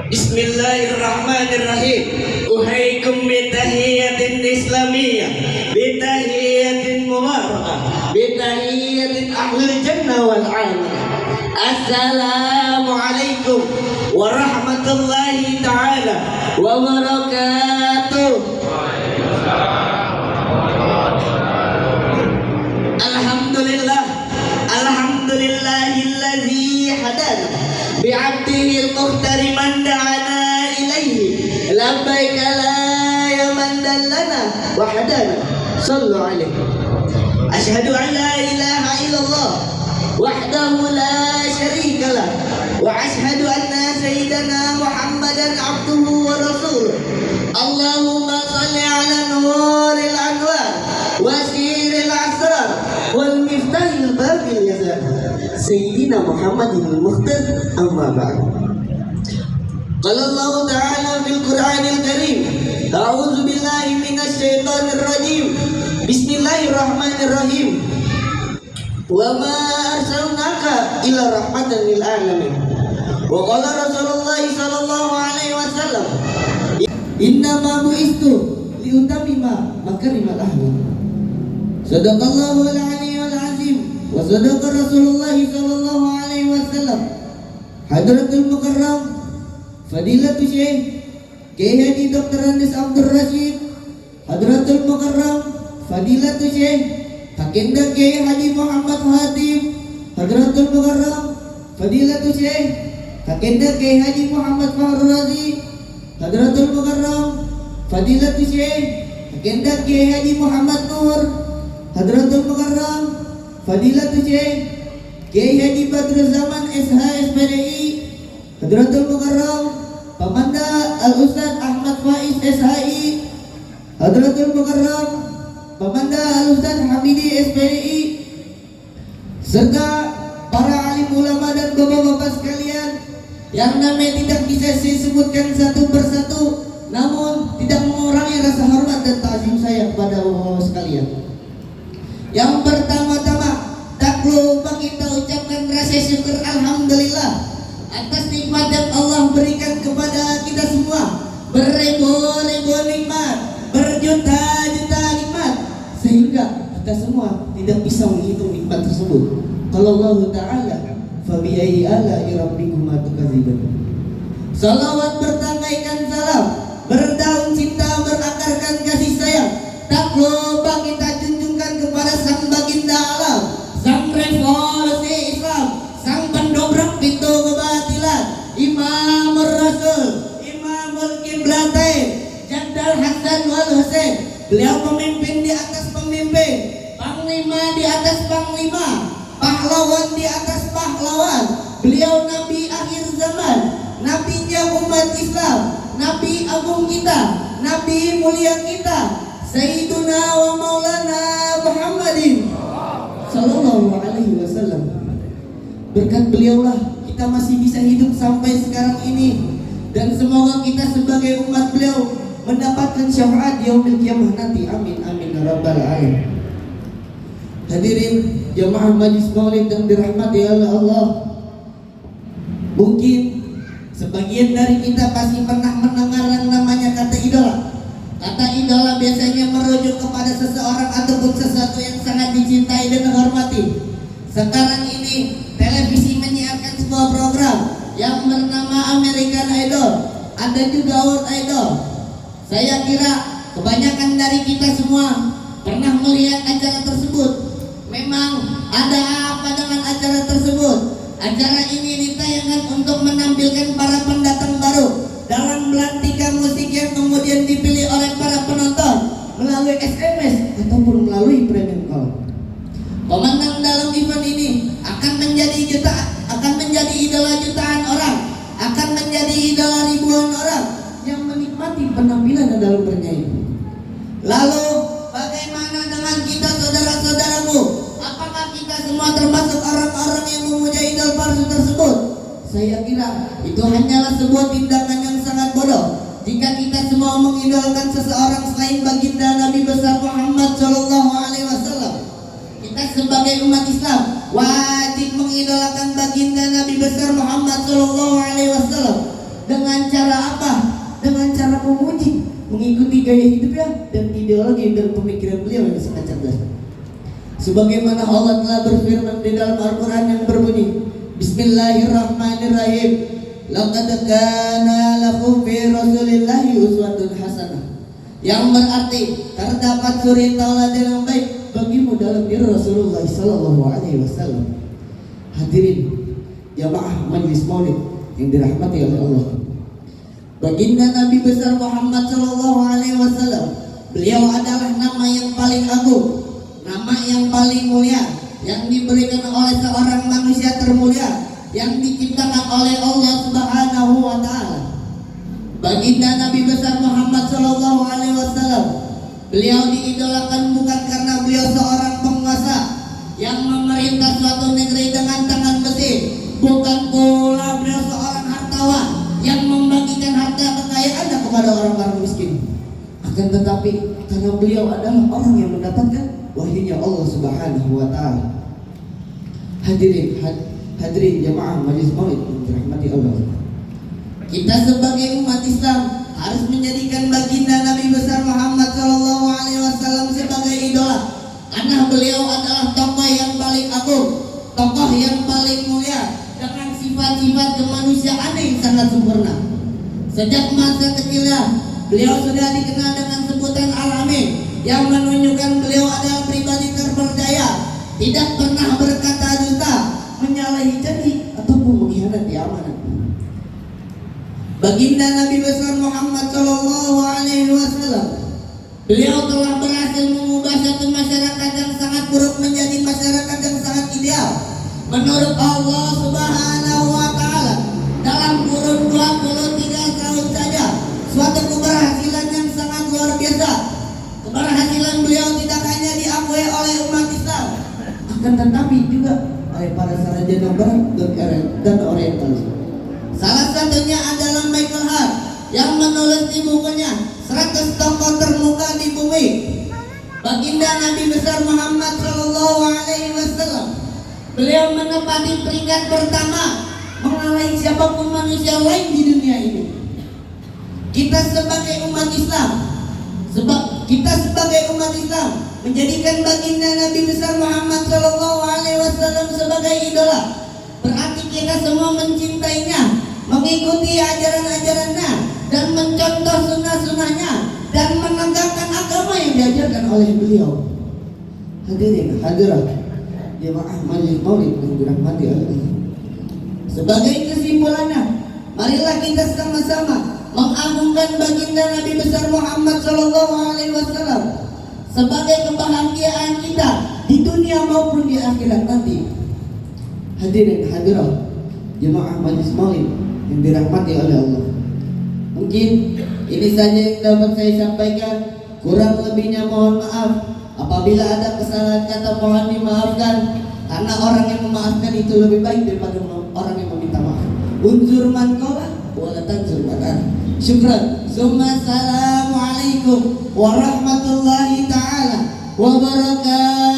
Bismillahirrahmanirrahim. Uhaikum bitahiyatin islamiyah, bitahiyatin mubarakah, bitahiyatin ahlul jannah wal alamah. Assalamualaikum warahmatullahi ta'ala wabarakatuh. Alhamdulillah, alhamdulillahilladzi hadana bi'abdihi al-muhtari man da'ana ilaihi labbaika la ya man dallana wa hadana sallu alaihi. Asyhadu an la ilaha illallah wahdahu la syarika lah wa asyhadu anna sayyidana Muhammadan abduhu wa rasuluh. Allahumma salli ala nuril anwar wa siril asrar wal miftahil babil yazar Sayyidina Muhammadin al-Mukhtar. Amma ba'd. Qala Allah Ta'ala fil Qur'anil Karim, a'udzu billahi minasy syaithanir rajim. Bismillahirrahmanirrahim. Wa ma arsalnaka illa rahmatan lil alamin. Wa qala Rasulullah sallallahu alaihi wasallam, inna ma bu'istu liutammima makarimal akhlaq. Sadaqallahu al-aliyyul azim wa sadaqa Rasulullah sallallahu alaihi wasallam. Hadratul Mukarram Fadilatul Syekh Kiai Haji Dr. Andes Abdul Rashid, Hadratul Mukarram Fadilatul Syekh Kakenda Kiai Haji Muhammad Hatib, Hadratul Mukarram Fadilatul Syekh Kakenda Kiai Haji Muhammad Fahru Razi, Hadratul Mukarram Fadilatul Syekh Kakenda Kiai Haji Muhammad Nur, Hadratul Mukarram Fadilatul Syekh Kiai Haji Badrul Zaman SH SPDI, Hadratul Mukarram Pamanda Al-Ustaz Ahmad Faiz SHI, Hadratul Mukarram Pamanda Al-Ustaz Hamidi SPDI, serta para alim ulama dan bapak-bapak sekalian yang namanya tidak bisa saya sebutkan satu persatu, namun tidak mengurangi rasa hormat dan ta'zim saya kepada bapak-bapak sekalian. Yang pertama-tama, tak lupa kita ucapkan rasa syukur alhamdulillah atas nikmat yang Allah berikan kepada kita semua. Beribu-ribu nikmat, berjuta-juta nikmat, sehingga kita semua tidak bisa menghitung nikmat tersebut. Kalau Allah Ta'ala, fabi ayyi ala'i rabbikuma tukadziban. Salawat bertangaikan salam, berdaun cinta, berakarkan kasih sayang, tak lupa kita junjungkan kepada sang baginda alam, sang revolusi Islam, sang pendobrak pintu kebatilan, Imamur Rasul, Imamul Qiblatain, Jaddal Hasan wal Husain. Beliau pemimpin di atas pemimpin, panglima di atas panglima, pahlawan di atas pahlawan. Beliau nabi akhir zaman, nabinya umat Islam, nabi agung kita, nabi mulia kita, Sayyiduna wa Maulana Muhammadin sallallahu alaihi wasallam. Berkat beliaulah kita masih bisa hidup sampai sekarang ini, dan semoga kita sebagai umat beliau mendapatkan syafaat yaumil qiyamah nanti. Amin amin ya rabbal alamin. Hadirin jamaah majlis maulid yang dirahmati oleh Allah, mungkin sebagian dari kita pasti pernah mendengar yang namanya kata idola. Kata idola biasanya merujuk kepada seseorang ataupun sesuatu yang sangat dicintai dan dihormati. Sekarang ini televisi menyiarkan sebuah program yang bernama American Idol, ada juga World Idol. Saya kira kebanyakan dari kita semua pernah melihat acara tersebut. Memang ada apa dengan acara tersebut? Acara ini ditayangkan untuk menampilkan para pendatang baru dalam belantikan musik yang kemudian dipilih oleh para penonton melalui SMS ataupun melalui premium call. Pemenang dalam event ini akan menjadi idola jutaan orang, akan menjadi idola ribuan orang yang menikmati penampilan dalam bernyanyi. Lalu bagaimana dengan kita saudara-saudaraku? Apakah kita semua termasuk orang-orang yang memuja idol palsu tersebut? Saya kira itu hanyalah sebuah tindakan yang sangat bodoh. Jika kita semua mengidolakan seseorang selain baginda Nabi besar Muhammad Shallallahu Alaihi Wasallam, kita sebagai umat Islam wajib mengidolakan baginda Nabi besar Muhammad Shallallahu Alaihi Wasallam dengan cara apa? Dengan cara memuji, mengikuti gaya hidupnya dan ideologi dan pemikiran beliau yang sangat cerdas. Sebagaimana Allah telah berfirman di dalam Al-Quran yang berbunyi, Bismillahirrahmanirrahim. Laqad kana lakum fi Rasulillahi uswatun hasanah. Yang berarti terdapat suri tauladan yang baik bagimu dalam diri Rasulullah sallallahu alaihi wasallam. Hadirin jamaah majelis maulid yang dirahmati oleh Allah. Baginda Nabi besar Muhammad sallallahu alaihi wasallam, beliau adalah nama yang paling agung, nama yang paling mulia, yang diberikan oleh seorang manusia termulia, yang diciptakan oleh Allah Subhanahu wa taala. Baginda Nabi besar Muhammad sallallahu alaihi wasallam, beliau diidolakan bukan karena beliau seorang penguasa yang memerintah suatu negeri dengan tangan besi, bukan pula beliau seorang hartawan yang membagikan harta kekayaannya kepada orang-orang miskin, akan tetapi karena beliau adalah orang yang mendapatkan wahyunya Allah Subhanahu wa taala. Hadirin jamaah majelis maulid yang dirahmati Allah. Kita sebagai umat Islam harus menjadikan baginda Nabi besar Muhammad sallallahu alaihi wasallam sebagai idola, karena beliau adalah tokoh yang paling agung, tokoh yang paling mulia dengan sifat-sifat kemanusiaan yang sangat sempurna. Sejak masa kecilnya beliau sudah dikenal dengan sebutan Al-Amin, yang menunjukkan beliau adalah pribadi terpercaya, tidak pernah berkata dusta, menyalahi janji ataupun mengkhianati amanah. Baginda Nabi besar Muhammad sallallahu alaihi wasallam, beliau telah berhasil mengubah satu masyarakat yang sangat buruk menjadi masyarakat yang sangat ideal menurut Allah Subhanahu wa taala dalam kurun 23 tahun saja. Suatu keberhasilan yang sangat luar biasa. Keberhasilan beliau tidak hanya diakui oleh umat Islam, akan tetapi juga oleh para sarjana barat dan orientalis. Salah satunya adalah Michael Hart yang menulis di bukunya 100 tokoh termuka di bumi. Baginda Nabi besar Muhammad sallallahu alaihi wasallam, beliau menempati peringkat pertama mengalahi siapapun manusia lain di dunia ini. Kita sebagai umat Islam, menjadikan baginda Nabi besar Muhammad sallallahu alaihi wasallam sebagai idola. Berarti kita semua mencintainya, mengikuti ajaran-ajarannya, dan mencontoh sunnah-sunnahnya, dan menegakkan agama yang diajarkan oleh beliau. Hadirin hadirat jemaah majelis maulid yang dirahmati Allah. Sebagai kesimpulannya, marilah kita sama-sama mengagungkan baginda Nabi besar Muhammad sallallahu alaihi wasallam sebagai kebahagiaan kita di dunia maupun di akhirat nanti. Hadirin hadirat jemaah majelis maulid yang dirahmati oleh Allah. Mungkin ini saja yang dapat saya sampaikan. Kurang lebihnya mohon maaf. Apabila ada kesalahan kata mohon dimaafkan, karena orang yang memaafkan itu lebih baik daripada orang yang meminta maaf. Unzur man qala wala tanzur man. Syukran. Assalamualaikum warahmatullahi taala wabarakatuh.